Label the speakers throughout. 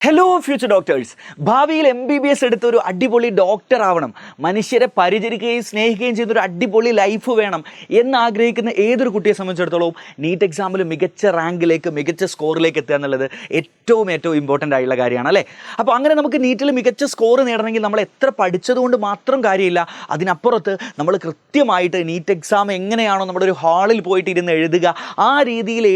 Speaker 1: Hello future doctors. ഭാവിയിൽ MBBS എടുത്ത ഒരു അടിപൊളി ഡോക്ടർ ആവണം, മനുഷ്യരെ പരിചരിക്കുകയും സ്നേഹിക്കുകയും ചെയ്യുന്ന ഒരു അടിപൊളി ലൈഫ് വേണം എന്നാഗ്രഹിക്കുന്ന ഏതൊരു കുട്ടിയെ സംബന്ധിച്ചിടത്തോളം നീറ്റ് എക്സാമിൽ മികച്ച റാങ്കിലേക്ക്, മികച്ച സ്കോറിലേക്ക് എത്തുക എന്നുള്ളത് ഏറ്റവും ഇമ്പോർട്ടൻ്റ് ആയിട്ടുള്ള കാര്യമാണ് അല്ലേ. അപ്പോൾ അങ്ങനെ നമുക്ക് നീറ്റിൽ മികച്ച സ്കോർ നേടണമെങ്കിൽ നമ്മൾ എത്ര പഠിച്ചതുകൊണ്ട് മാത്രം കാര്യമില്ല. അതിനപ്പുറത്ത് നമ്മൾ കൃത്യമായിട്ട് നീറ്റ് എക്സാം എങ്ങനെയാണോ നമ്മുടെ ഒരു ഹാളിൽ പോയിട്ട് ഇരുന്ന് എഴുതുക, ആ രീതിയിൽ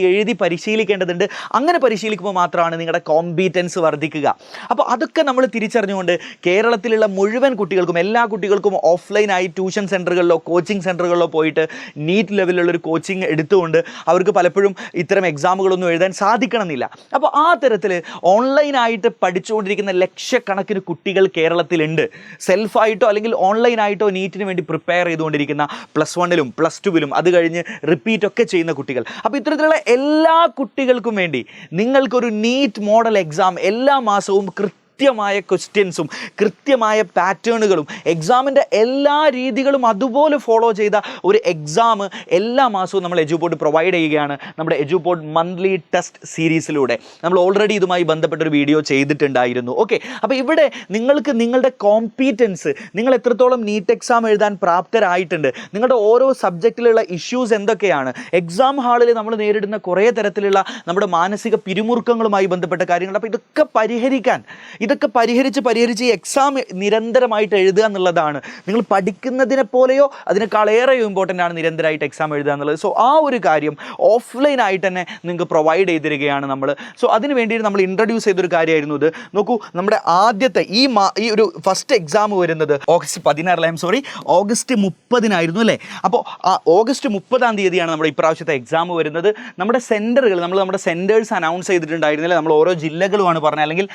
Speaker 1: എഴുതി പരിശീലിക്കേണ്ടതുണ്ട്. അങ്ങനെ പരിശീലിക്കുമ്പോൾ മാത്രമാണ് നിങ്ങളുടെ കോമ്പീറ്റൻസ് വർദ്ധിക്കുക. അപ്പോൾ അതൊക്കെ നമ്മൾ തിരിച്ചറിഞ്ഞുകൊണ്ട് കേരളത്തിലുള്ള മുഴുവൻ കുട്ടികൾക്കും, എല്ലാ കുട്ടികൾക്കും ഓഫ്ലൈനായി ട്യൂഷൻ സെൻറ്ററുകളിലോ കോച്ചിങ് സെൻറ്ററുകളിലോ പോയിട്ട് നീറ്റ് ലെവലിലുള്ളൊരു കോച്ചിങ് എടുത്തുകൊണ്ട് അവർക്ക് പലപ്പോഴും ഇത്തരം എക്സാമുകളൊന്നും എഴുതാൻ സാധിക്കണമെന്നില്ല. അപ്പോൾ ആ തരത്തിൽ ഓൺലൈനായിട്ട് പഠിച്ചുകൊണ്ടിരിക്കുന്ന ലക്ഷക്കണക്കിന് കുട്ടികൾ കേരളത്തിലുണ്ട്. സെൽഫായിട്ടോ അല്ലെങ്കിൽ ഓൺലൈനായിട്ടോ നീറ്റിന് വേണ്ടി പ്രിപ്പയർ ചെയ്തുകൊണ്ടിരിക്കുന്ന +1-ലും +2-ലും അത് കഴിഞ്ഞ് റിപ്പീറ്റൊക്കെ ചെയ്യുന്ന കുട്ടികൾ. അപ്പോൾ ഇത്തരത്തിലുള്ള എല്ലാ കുട്ടികൾക്കും വേണ്ടി നിങ്ങൾക്കൊരു നീറ്റ് മോഡൽ എക്സാം എല്ലാ മാസവും കൃത്യമായ ക്വസ്റ്റ്യൻസും കൃത്യമായ പാറ്റേണുകളും എക്സാമിൻ്റെ എല്ലാ രീതികളും അതുപോലെ ഫോളോ ചെയ്ത ഒരു എക്സാം എല്ലാ മാസവും നമ്മൾ എജുപോർട്ട് പ്രൊവൈഡ് ചെയ്യുകയാണ്. നമ്മുടെ എജുപോർട്ട് മന്ത്ലി ടെസ്റ്റ് സീരീസിലൂടെ നമ്മൾ ഓൾറെഡി ഇതുമായി ബന്ധപ്പെട്ടൊരു വീഡിയോ ചെയ്തിട്ടുണ്ടായിരുന്നു. ഓക്കെ, അപ്പോൾ ഇവിടെ നിങ്ങൾക്ക് നിങ്ങളുടെ കോമ്പീറ്റൻസ്, നിങ്ങൾ എത്രത്തോളം നീറ്റ് എക്സാം എഴുതാൻ പ്രാപ്തരായിട്ടുണ്ട്, നിങ്ങളുടെ ഓരോ സബ്ജക്റ്റിലുള്ള ഇഷ്യൂസ് എന്തൊക്കെയാണ്, എക്സാം ഹാളിൽ നമ്മൾ നേരിടുന്ന കുറേ തരത്തിലുള്ള നമ്മുടെ മാനസിക പിരിമുറുക്കങ്ങളുമായി ബന്ധപ്പെട്ട കാര്യങ്ങൾ. അപ്പോൾ ഇതൊക്കെ പരിഹരിച്ച് ഈ എക്സാം നിരന്തരമായിട്ട് എഴുതുക എന്നുള്ളതാണ്. നിങ്ങൾ പഠിക്കുന്നതിനെ പോലെയോ അതിനേക്കാളേറെയോ ഇമ്പോർട്ടൻ്റ് ആണ് നിരന്തരമായിട്ട് എക്സാം എഴുതുക എന്നുള്ളത്. സോ ആ ഒരു കാര്യം ഓഫ്ലൈനായിട്ട് തന്നെ നിങ്ങൾക്ക് പ്രൊവൈഡ് ചെയ്തിരിക്കുകയാണ് നമ്മൾ. സോ അതിന് വേണ്ടിയിട്ട് നമ്മൾ ഇൻട്രൊഡ്യൂസ് ചെയ്തൊരു കാര്യമായിരുന്നു ഇത്. നോക്കൂ, നമ്മുടെ ആദ്യത്തെ ഈ ഒരു ഫസ്റ്റ് എക്സാം വരുന്നത് ഓഗസ്റ്റ് 30 അല്ലേ. അപ്പോൾ ഓഗസ്റ്റ് 30 തീയതിയാണ് നമ്മുടെ ഇപ്രാവശ്യത്തെ എക്സാം വരുന്നത്. നമ്മുടെ സെൻറ്ററുകൾ നമ്മുടെ സെൻറ്റേഴ്സ് അനൗൺസ് ചെയ്തിട്ടുണ്ടായിരുന്നില്ല. നമ്മൾ ഓരോ ജില്ലകളുമാണ് പറഞ്ഞത്, അല്ലെങ്കിൽ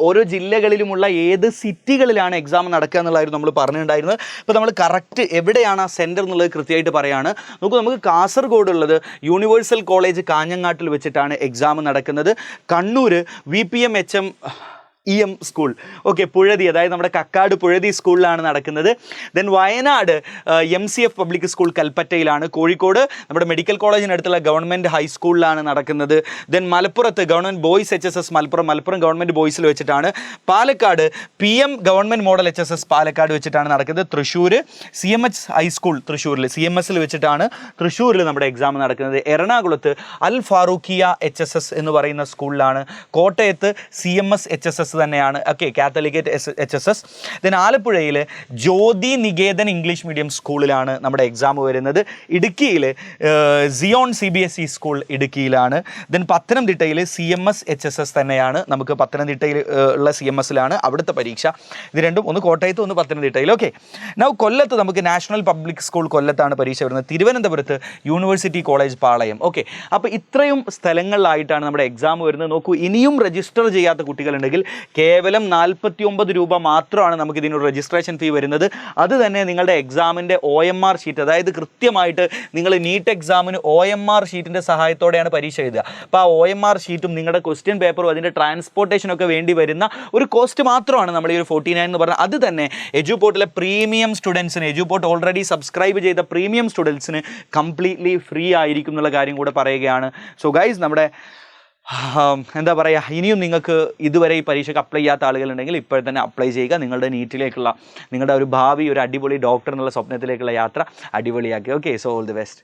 Speaker 1: ഓരോ ജില്ലകളിലുമുള്ള ഏത് സിറ്റികളിലാണ് എക്സാം നടക്കുക എന്നുള്ളതായിരുന്നു നമ്മൾ പറഞ്ഞിട്ടുണ്ടായിരുന്നത്. അപ്പോൾ നമ്മൾ കറക്റ്റ് എവിടെയാണ് ആ സെൻറ്റർ എന്നുള്ളത് കൃത്യമായിട്ട് പറയുകയാണ്. നമുക്ക് കാസർഗോഡ് ഉള്ളത് യൂണിവേഴ്സൽ കോളേജ് കാഞ്ഞങ്ങാട്ടിൽ വെച്ചിട്ടാണ് എക്സാം നടക്കുന്നത്. Kannur VPM EM school, okay, Puzhathi, അതായത് നമ്മുടെ കക്കാട് പുഴതി സ്കൂളിലാണ് നടക്കുന്നത്. Then Wayanad MCF public school കൽപ്പറ്റയിലാണ്. കോഴിക്കോട് നമ്മുടെ മെഡിക്കൽ കോളേജിനടുത്തുള്ള ഗവൺമെൻറ് ഹൈസ്കൂളിലാണ് നടക്കുന്നത്. ദെൻ മലപ്പുറത്ത് government boys HSS Malappuram government ബോയ്സിൽ വെച്ചിട്ടാണ്. Palakkad PM government model HSS Palakkad വെച്ചിട്ടാണ് നടക്കുന്നത്. തൃശ്ശൂർ CMH ഹൈസ്കൂൾ തൃശ്ശൂരിൽ CMSൽ വെച്ചിട്ടാണ് തൃശ്ശൂരിൽ നമ്മുടെ എക്സാം നടക്കുന്നത്. എറണാകുളത്ത് അൽ ഫാറൂഖിയ HSS എന്ന് പറയുന്ന സ്കൂളിലാണ്. കോട്ടയത്ത് CMS HSS തന്നെയാണ്, ഓക്കെ, കാത്തലിക്കേറ്റ് HSS. ദെൻ ആലപ്പുഴയിൽ ജ്യോതി നികേതൻ ഇംഗ്ലീഷ് മീഡിയം സ്കൂളിലാണ് നമ്മുടെ എക്സാം വരുന്നത്. ഇടുക്കിയിൽ സിയോൺ CBSE സ്കൂൾ ഇടുക്കിയിലാണ്. ദെൻ പത്തനംതിട്ടയിൽ CMS HSS തന്നെയാണ്. നമുക്ക് പത്തനംതിട്ടയിൽ ഉള്ള CMSലാണ് അവിടുത്തെ പരീക്ഷ. ഇത് രണ്ടും, ഒന്ന് കോട്ടയത്ത് ഒന്ന് പത്തനംതിട്ടയിൽ. ഓക്കെ, നൗ കൊല്ലത്ത് നമുക്ക് നാഷണൽ പബ്ലിക് സ്കൂൾ കൊല്ലത്താണ് പരീക്ഷ വരുന്നത്. തിരുവനന്തപുരത്ത് യൂണിവേഴ്സിറ്റി കോളേജ് പാളയം. ഓക്കെ, അപ്പോൾ ഇത്രയും സ്ഥലങ്ങളിലായിട്ടാണ് നമ്മുടെ എക്സാം വരുന്നത്. നോക്കൂ, ഇനിയും രജിസ്റ്റർ ചെയ്യാത്ത കുട്ടികളുണ്ടെങ്കിൽ കേവലം 49 രൂപ മാത്രമാണ് നമുക്ക് ഇതിനൊരു രജിസ്ട്രേഷൻ ഫീ വരുന്നത്. അത് തന്നെ നിങ്ങളുടെ എക്സാമിൻ്റെ OMR ഷീറ്റ്, അതായത് കൃത്യമായിട്ട് നിങ്ങൾ നീറ്റ് എക്സാമിന് OMR ഷീറ്റിൻ്റെ സഹായത്തോടെയാണ് പരീക്ഷ എഴുതുക. അപ്പോൾ ആ OMR ഷീറ്റും നിങ്ങളുടെ ക്വസ്റ്റ്യൻ പേപ്പറും അതിൻ്റെ ട്രാൻസ്പോർട്ടേഷനൊക്കെ വേണ്ടി വരുന്ന ഒരു കോസ്റ്റ് മാത്രമാണ് നമ്മൾ ഈ ഒരു 49 എന്ന് പറഞ്ഞാൽ. അത് തന്നെ എജുപോർട്ടിലെ പ്രീമിയം സ്റ്റുഡൻസിന്, എജുപോർട്ട് ഓൾറെഡി സബ്സ്ക്രൈബ് ചെയ്ത പ്രീമിയം സ്റ്റുഡൻസിന് കംപ്ലീറ്റ്ലി ഫ്രീ ആയിരിക്കും എന്നുള്ള കാര്യം കൂടെ പറയുകയാണ്. സോ ഗൈസ്, നമ്മുടെ എന്താ പറയുക, ഇനിയും നിങ്ങൾക്ക് ഇതുവരെ ഈ പരീക്ഷയ്ക്ക് അപ്ലൈ ചെയ്യാത്ത ആളുകളുണ്ടെങ്കിൽ ഇപ്പോൾ തന്നെ അപ്ലൈ ചെയ്യുക. നിങ്ങളുടെ നീറ്റിലേക്കുള്ള, നിങ്ങളുടെ ഒരു ഭാവി, ഒരു അടിപൊളി ഡോക്ടർ എന്നുള്ള സ്വപ്നത്തിലേക്കുള്ള യാത്ര അടിപൊളിയാക്കി. Okay, so all the best.